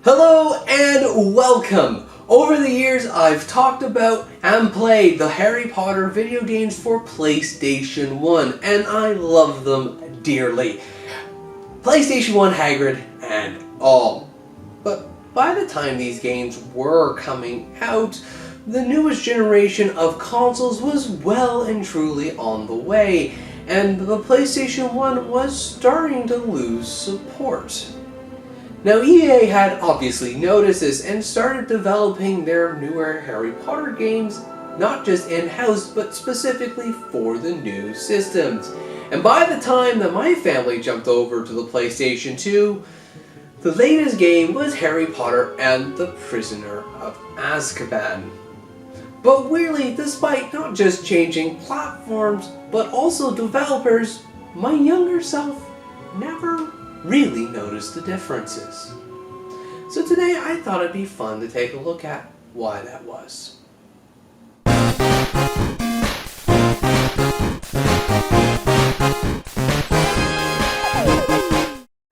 Hello and welcome! Over the years, I've talked about and played the Harry Potter video games for PlayStation 1, and I love them dearly. PlayStation 1 Hagrid and all. But by the time these games were coming out, the newest generation of consoles was well and truly on the way, and the PlayStation 1 was starting to lose support. Now EA had obviously noticed this and started developing their newer Harry Potter games, not just in-house, but specifically for the new systems. And by the time that my family jumped over to the PlayStation 2, the latest game was Harry Potter and the Prisoner of Azkaban. But weirdly, despite not just changing platforms, but also developers, my younger self never really noticed the differences. So today I thought it'd be fun to take a look at why that was.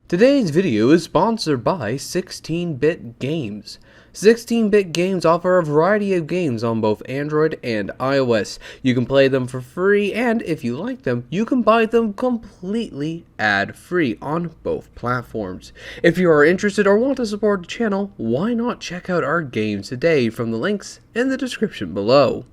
Today's video is sponsored by 16-Bit Games. 16-Bit Games offer a variety of games on both Android and iOS. You can play them for free, and if you like them, you can buy them completely ad-free on both platforms. If you are interested or want to support the channel, why not check out our games today from the links in the description below.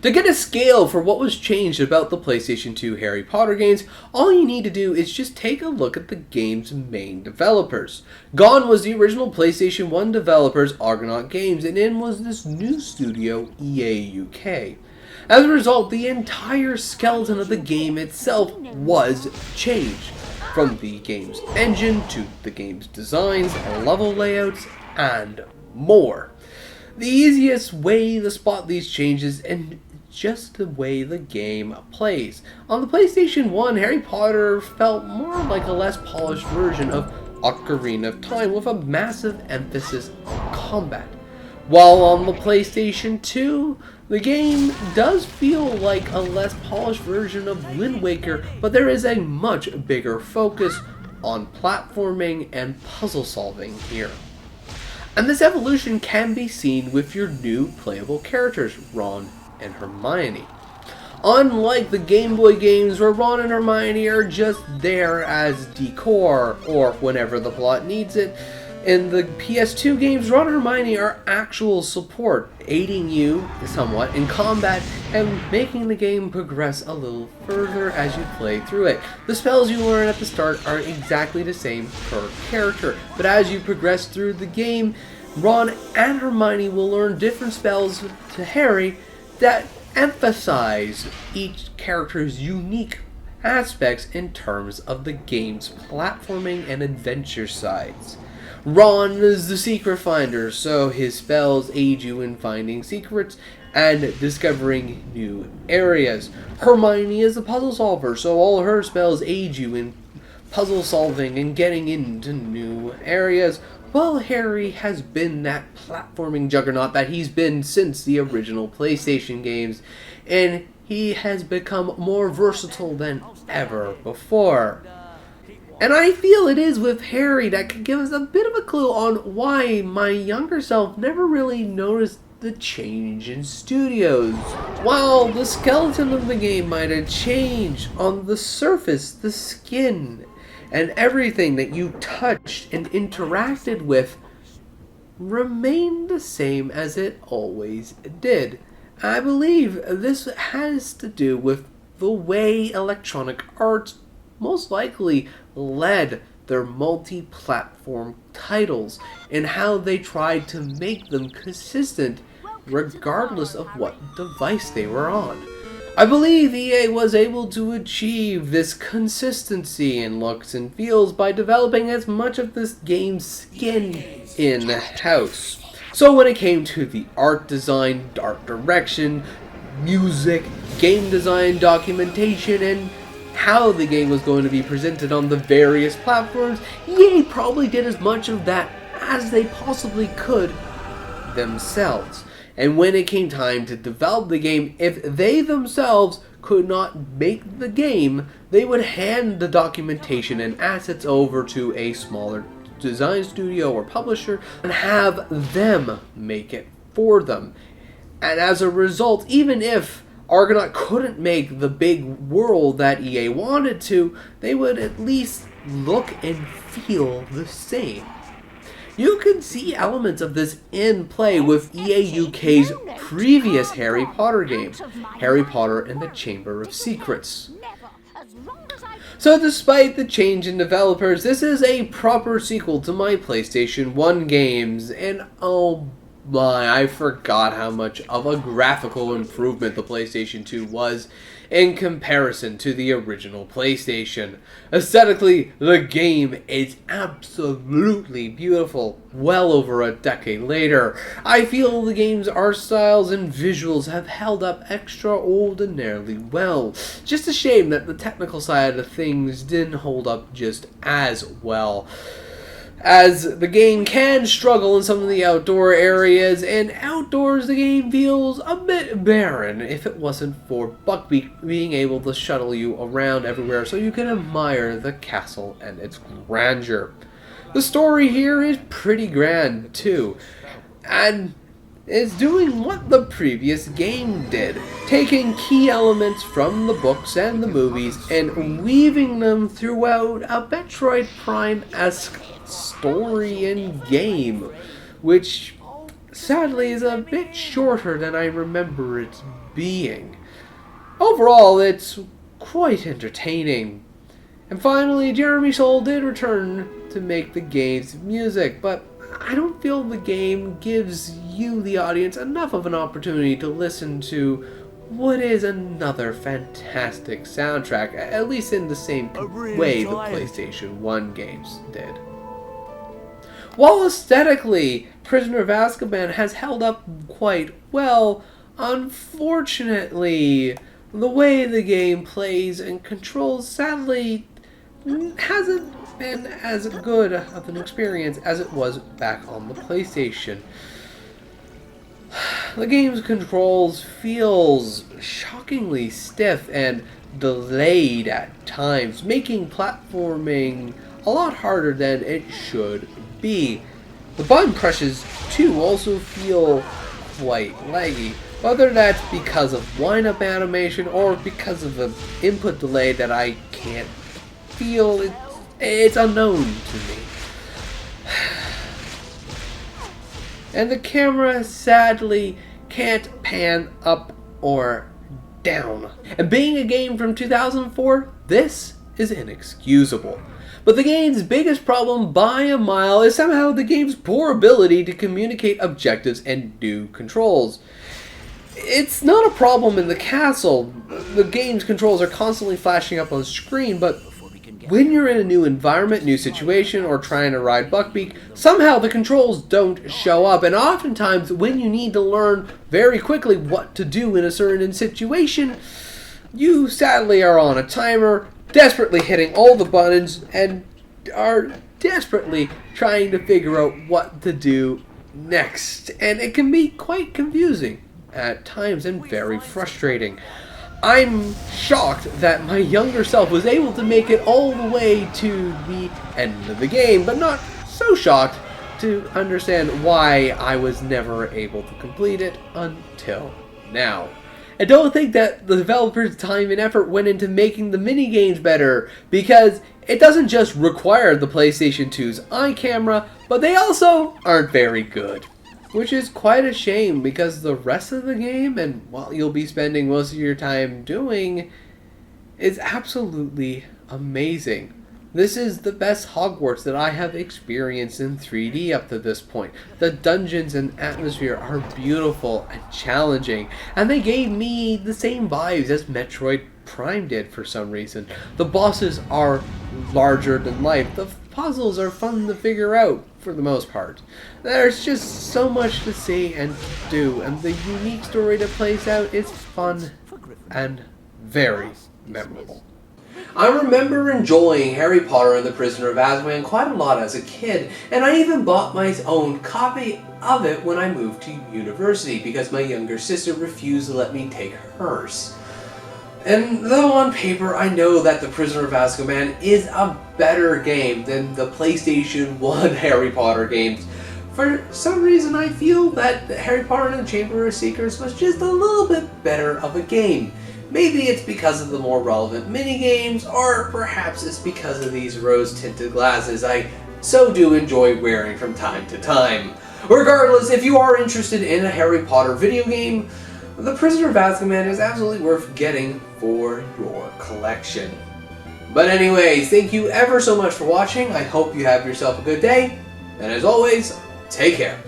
To get a scale for what was changed about the PlayStation 2 Harry Potter games, all you need to do is just take a look at the game's main developers. Gone was the original PlayStation 1 developers Argonaut Games, and in was this new studio, EA UK. As a result, the entire skeleton of the game itself was changed, from the game's engine to the game's designs, level layouts, and more. The easiest way to spot these changes and just the way the game plays. On the PlayStation 1, Harry Potter felt more like a less polished version of Ocarina of Time with a massive emphasis on combat. While on the PlayStation 2, the game does feel like a less polished version of Wind Waker, but there is a much bigger focus on platforming and puzzle solving here. And this evolution can be seen with your new playable characters, Ron and Hermione. Unlike the Game Boy games where Ron and Hermione are just there as decor or whenever the plot needs it, in the PS2 games, Ron and Hermione are actual support, aiding you somewhat in combat and making the game progress a little further as you play through it. The spells you learn at the start are exactly the same per character, but as you progress through the game, Ron and Hermione will learn different spells to Harry that emphasize each character's unique aspects in terms of the game's platforming and adventure sides. Ron is the secret finder, so his spells aid you in finding secrets and discovering new areas. Hermione is a puzzle solver, so all her spells aid you in puzzle solving and getting into new areas, while Harry has been that platforming juggernaut that he's been since the original PlayStation games, and he has become more versatile than ever before. And I feel it is with Harry that could give us a bit of a clue on why my younger self never really noticed the change in studios. While the skeleton of the game might have changed, on the surface, the skin and everything that you touched and interacted with remained the same as it always did. I believe this has to do with the way Electronic Arts most likely led their multi-platform titles and how they tried to make them consistent regardless of what device they were on. I believe EA was able to achieve this consistency in looks and feels by developing as much of this game's skin in-house. So when it came to the art design, art direction, music, game design, documentation, and how the game was going to be presented on the various platforms, EA probably did as much of that as they possibly could themselves. And when it came time to develop the game, if they themselves could not make the game, they would hand the documentation and assets over to a smaller design studio or publisher and have them make it for them. And as a result, even if Argonaut couldn't make the big world that EA wanted to, they would at least look and feel the same. You can see elements of this in play with EA UK's previous Harry Potter games, Harry Potter and the Chamber of Secrets. So despite the change in developers, this is a proper sequel to my PlayStation 1 games, and oh my, I forgot how much of a graphical improvement the PlayStation 2 was in comparison to the original PlayStation. Aesthetically, the game is absolutely beautiful, well over a decade later. I feel the game's art styles and visuals have held up extraordinarily well. Just a shame that the technical side of things didn't hold up just as well, as the game can struggle in some of the outdoor areas, and outdoors the game feels a bit barren if it wasn't for Buckbeak being able to shuttle you around everywhere so you can admire the castle and its grandeur. The story here is pretty grand too, and is doing what the previous game did, taking key elements from the books and the movies and weaving them throughout a Metroid Prime-esque story and game, which sadly is a bit shorter than I remember it being. Overall, it's quite entertaining. And finally, Jeremy Soule did return to make the game's music, but I don't feel the game gives you, the audience, enough of an opportunity to listen to what is another fantastic soundtrack, at least in the same way the PlayStation 1 games did. While aesthetically, Prisoner of Azkaban has held up quite well, unfortunately, the way the game plays and controls sadly hasn't been as good of an experience as it was back on the PlayStation. The game's controls feels shockingly stiff and delayed at times, making platforming a lot harder than it should be. The button presses too also feel quite laggy, whether that's because of wind-up animation or because of the input delay that I can't feel. It's unknown to me. And the camera sadly can't pan up or down. And being a game from 2004, this is inexcusable. But the game's biggest problem by a mile is somehow the game's poor ability to communicate objectives and do controls. It's not a problem in the castle. The game's controls are constantly flashing up on screen, but when you're in a new environment, new situation, or trying to ride Buckbeak, somehow the controls don't show up, and oftentimes when you need to learn very quickly what to do in a certain situation, you sadly are on a timer, desperately hitting all the buttons, and are desperately trying to figure out what to do next. And it can be quite confusing at times and very frustrating. I'm shocked that my younger self was able to make it all the way to the end of the game, but not so shocked to understand why I was never able to complete it until now. I don't think that the developers' time and effort went into making the minigames better, because it doesn't just require the PlayStation 2's eye camera, but they also aren't very good. Which is quite a shame, because the rest of the game, and what you'll be spending most of your time doing, is absolutely amazing. This is the best Hogwarts that I have experienced in 3D up to this point. The dungeons and atmosphere are beautiful and challenging, and they gave me the same vibes as Metroid Prime did for some reason. The bosses are larger than life. The puzzles are fun to figure out for the most part. There's just so much to see and do, and the unique story that plays out is fun and very memorable. I remember enjoying Harry Potter and the Prisoner of Azkaban quite a lot as a kid, and I even bought my own copy of it when I moved to university because my younger sister refused to let me take hers. And though on paper I know that The Prisoner of Azkaban is a better game than the PlayStation 1 Harry Potter games, for some reason I feel that Harry Potter and the Chamber of Secrets was just a little bit better of a game. Maybe it's because of the more relevant minigames, or perhaps it's because of these rose-tinted glasses I so do enjoy wearing from time to time. Regardless, if you are interested in a Harry Potter video game, The Prisoner of Azkaban is absolutely worth getting for your collection. But anyways, thank you ever so much for watching. I hope you have yourself a good day, and as always, take care.